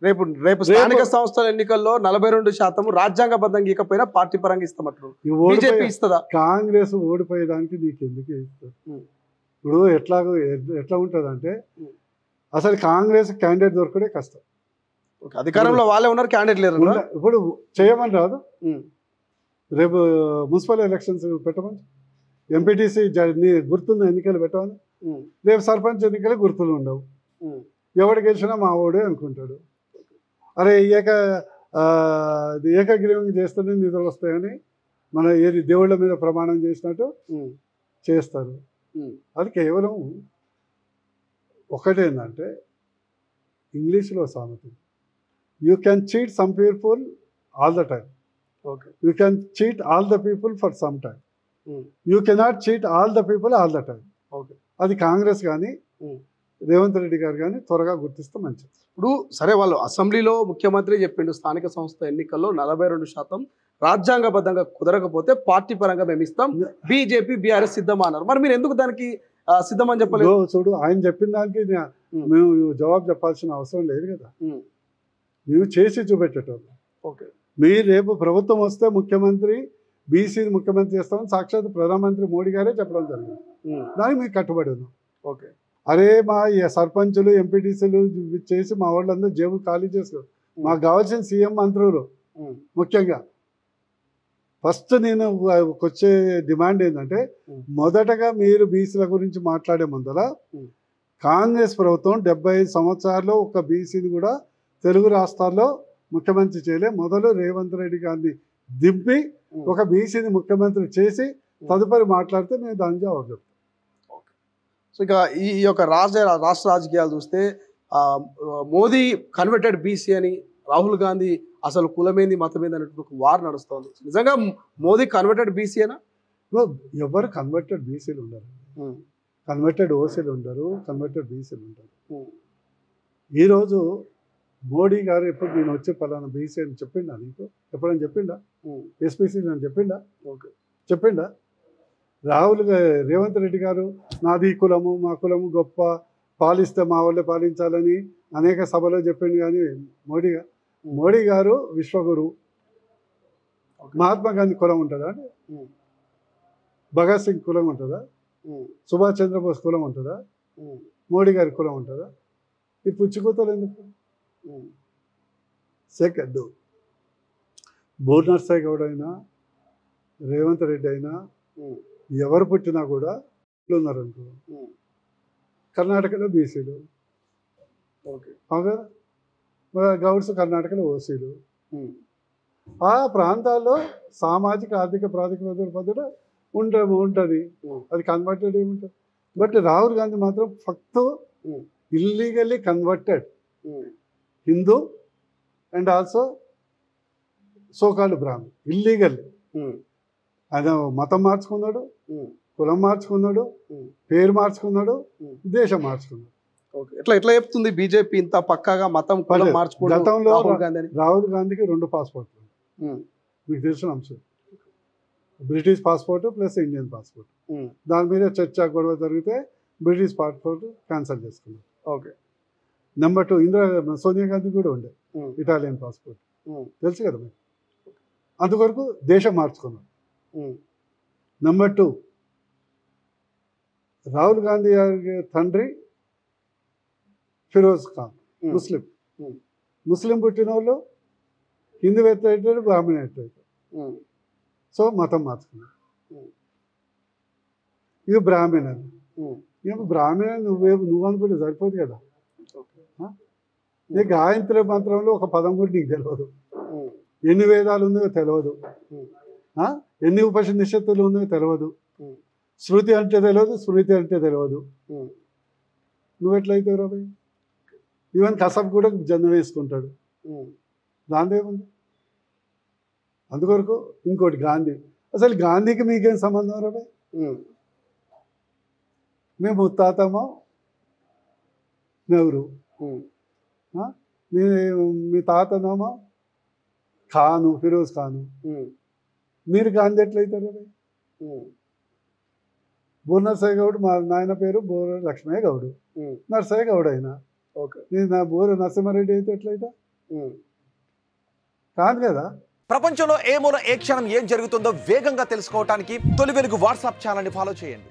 రేపు రేపు స్థానిక సంస్థల ఎన్నికల్లో 42% రాజ్యాంగబద్ధంగా ఇకపోయినా పార్టీ పరంగా ఇస్తామంటారు. బీజేపీ ఇస్తుందా? కాంగ్రెస్ ఓడిపోయేదానికి నీకు ఎందుకు ఇస్తారు? ఇప్పుడు ఎట్లా ఉంటుందంటే అసలు కాంగ్రెస్ క్యాండిడేట్ దొరకడే కష్టం. అధికారంలో వాళ్ళే ఉన్నారు, క్యాండిడేట్ లేరు. ఇప్పుడు చేయమని రాదు. రేపు మున్సిపల్ ఎలక్షన్స్ పెట్టమని, ఎంపీటీసీ గుర్తున్న ఎన్నికలు పెట్టమని, రేపు సర్పంచ్ ఎన్నికలు గుర్తులు ఉండవు. ఎవడు గెలిచినా మా ఓడే అనుకుంటాడు. అరే ఏకగ్రీవం చేస్తేనే నిధులు వస్తాయని మన ఏది దేవుళ్ళ మీద ప్రమాణం చేసినట్టు చేస్తారు. అది కేవలం ఒకటేందంటే ఇంగ్లీష్లో సామెత, you can cheat some people all the time, you can cheat all the people for some time, you cannot cheat all the people all the time. అది కాంగ్రెస్ కానీ రేవంత్ రెడ్డి గారు కానీ త్వరగా గుర్తిస్తే మంచిది. ఇప్పుడు సరే, వాళ్ళు అసెంబ్లీలో ముఖ్యమంత్రి చెప్పిండు స్థానిక సంస్థ ఎన్నికల్లో 42% రాజ్యాంగబద్ధంగా కుదరకపోతే పార్టీ పరంగా మేము ఇస్తాం, బీజేపీ బీఆర్ఎస్ సిద్ధమా అన్నారు. మరి మీరు ఎందుకు దానికి సిద్ధమని చెప్పలేదు? చూడు, ఆయన చెప్పిన దానికి మేము జవాబు చెప్పాల్సిన అవసరం లేదు కదా. మేము చేసి చూపెట్టేటోళ్ళు. మీరు రేపు ప్రభుత్వం వస్తే ముఖ్యమంత్రి బీసీ ముఖ్యమంత్రి చేస్తామని సాక్షాత్ ప్రధానమంత్రి మోడీ గారే చెప్పడం జరిగింది. దానికి మీకు కట్టుబడి ఉన్నాం. అరే మా సర్పంచులు ఎంపీటీసీలు చేసి మా వాళ్ళందరూ జేబులు ఖాళీ చేసుకో, మాకు కావాల్సిన సీఎం మంత్రులు ముఖ్యంగా. ఫస్ట్ నేను వచ్చే డిమాండ్ ఏంటంటే, మొదటగా మీరు బీసీల గురించి మాట్లాడే ముందర కాంగ్రెస్ ప్రభుత్వం 75 సంవత్సరాల్లో ఒక బీసీని కూడా తెలుగు రాష్ట్రాల్లో ముఖ్యమంత్రి చేయలే. మొదలు రేవంత్ రెడ్డి గారిని దింపి ఒక బీసీని ముఖ్యమంత్రి చేసి తదుపరి మాట్లాడితే మేము దాని జవాబు చెప్తాం. సో ఇక ఈ యొక్క రాష్ట్ర రాజకీయాలు చూస్తే మోదీ కన్వర్టెడ్ బీసీ అని, రాహుల్ గాంధీ అసలు కులమేంది మతమేంది అనేటువంటి ఒక వార్ నడుస్తుంది. నిజంగా మోదీ కన్వర్టెడ్ బీసీ అయినా? ఎవరు కన్వర్టెడ్ బీసీలు ఉండరు, కన్వర్టెడ్ ఓసీలు ఉండరు, కన్వర్టెడ్ బీసీలు ఉండరు. ఈరోజు మోడీ గారు ఎప్పుడు నేను వచ్చి పలానా బీసీ అని చెప్పిండా నీకు? ఎప్పుడైనా చెప్పిండా? ఎస్పీసీ అని చెప్పిండా? చెప్పిండా? రేవంత్ రెడ్డి గారు నాది కులము, మా కులము గొప్ప, పాలిస్తే మా వాళ్ళే పాలించాలని అనేక సభలో చెప్పిండు. కానీ మోడీ గారు విశ్వగురు. మహాత్మా గాంధీ కులం ఉంటుందా అండి? భగత్ సింగ్ కులం ఉంటుందా? సుభాష్ చంద్రబోస్ కులం ఉంటుందా? మోడీ గారి కులం ఉంటుందా? ఈ పుచ్చుకూతలు ఎందుకు? సెకండ్, బోర్ నర్సయ్య గౌడ్ అయినా రేవంత్ రెడ్డి అయినా ఎవరు పుట్టినా కూడా ఉన్నారనుకో, కర్ణాటకలో బీసీలు, గౌడ్స్ కర్ణాటకలో ఓసీలు. ఆ ప్రాంతాల్లో సామాజిక ఆర్థిక ప్రాతిపదిక ఉంటుంది. అది కన్వర్టెడ్ ఏముంటుంది. బట్ రాహుల్ గాంధీ మాత్రం ఫక్త్ illegally converted Hindu and also so called Brahmin. Illegally ఆయన మతం మార్చుకున్నాడు, కులం మార్చుకున్నాడు, పేరు మార్చుకున్నాడు, దేశం మార్చుకున్నాడు. ఎట్లా చెప్తుంది బీజేపీ ఇంత పక్కాగా మతం కులం మార్చుకోవడం? గతంలో రాహుల్ గాంధీకి 2 పాస్పోర్ట్లు, మీకు తెలిసిన అంశం. British passport plus Indian passport. దాని మీద చర్చ గొడవ జరిగితే బ్రిటిష్ పాస్పోర్ట్ క్యాన్సిల్ చేసుకున్నారు. నెంబర్ 2 సోనియా గాంధీ కూడా ఉండే ఇటాలియన్ పాస్పోర్ట్, తెలుసు కదా మీకు. అందువరకు దేశం మార్చుకున్నాం. నెంబర్ 2, రాహుల్ గాంధీ గారి తండ్రి ఫిరోజ్ ఖాన్ ముస్లిం పుట్టిన వాళ్ళు హిందూ వ్యతిరేకుడు, బ్రాహ్మణ వ్యతిరేకుడు. సో మతం మార్చుకున్నాడు. ఇవి బ్రాహ్మణులు. ఏమో బ్రాహ్మణులు నువ్వు అనుకుంటే సరిపోదు కదా. నీకు గాయత్రి మంత్రంలో ఒక పదం కూడా నీకు తెలియదు, ఎన్ని వేదాలు ఉన్నాయో తెలియదు, ఎన్ని ఉపనిషత్తులు ఉన్నాయో తెలియదు, శృతి అంటే తెలియదు, స్మృతి అంటే తెలియదు. నువ్వెట్లయితే రాబాయ్? ఈవెన్ కసబ్ కూడా జన్మ వేసుకుంటాడు, దాందేముంది? అందుకొరకు ఇంకోటి గాంధీ. అసలు గాంధీకి మీకేం సంబంధం రాబాయ్? మేము ముత్తాతమో నెహ్రూ, మీ తాతనేమో ఖాను, ఫిరోజ్ ఖాను. మీరు గాంధీ ఎట్లయితారు రాబాయ్? బోర్ నర్సయ్య గౌడ్ మా నాయన పేరు బోర లక్ష్మయ్య గౌడు, నర్సయ్య గౌడ్ అయినా. నేను నా బోర నరసింహారెడ్డి అయితే ఎట్లయితా? కాదు కదా. ప్రపంచంలో ఏ మూల ఏ క్షణం ఏం జరుగుతుందో వేగంగా తెలుసుకోవడానికి తొలి వెలుగు వాట్సాప్ ఛానల్ని ఫాలో చేయండి.